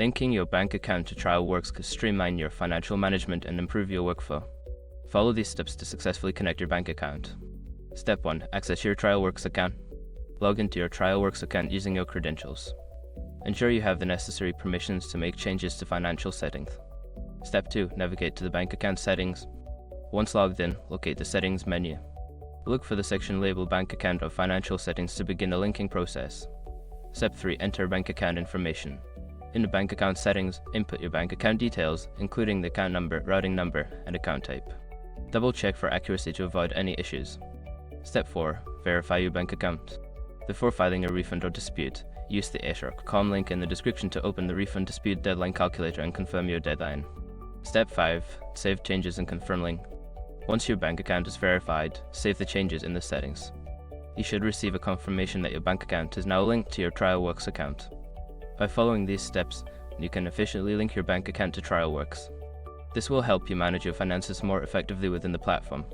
Linking your bank account to TrialWorks could streamline your financial management and improve your workflow. Follow these steps to successfully connect your bank account. Step 1. Access your TrialWorks account. Log into your TrialWorks account using your credentials. Ensure you have the necessary permissions to make changes to financial settings. Step 2. Navigate to the bank account settings. Once logged in, locate the Settings menu. Look for the section labeled Bank Account or Financial Settings to begin the linking process. Step 3. Enter bank account information. In the bank account settings, input your bank account details, including the account number, routing number, and account type. Double check for accuracy to avoid any issues. Step 4. Verify your bank account. Before filing a refund or dispute, use the @com link in the description to open the refund dispute deadline calculator and confirm your deadline. Step 5. Save changes and confirm link. Once your bank account is verified, save the changes in the settings. You should receive a confirmation that your bank account is now linked to your TrialWorks account. By following these steps, you can efficiently link your bank account to TrialWorks. This will help you manage your finances more effectively within the platform.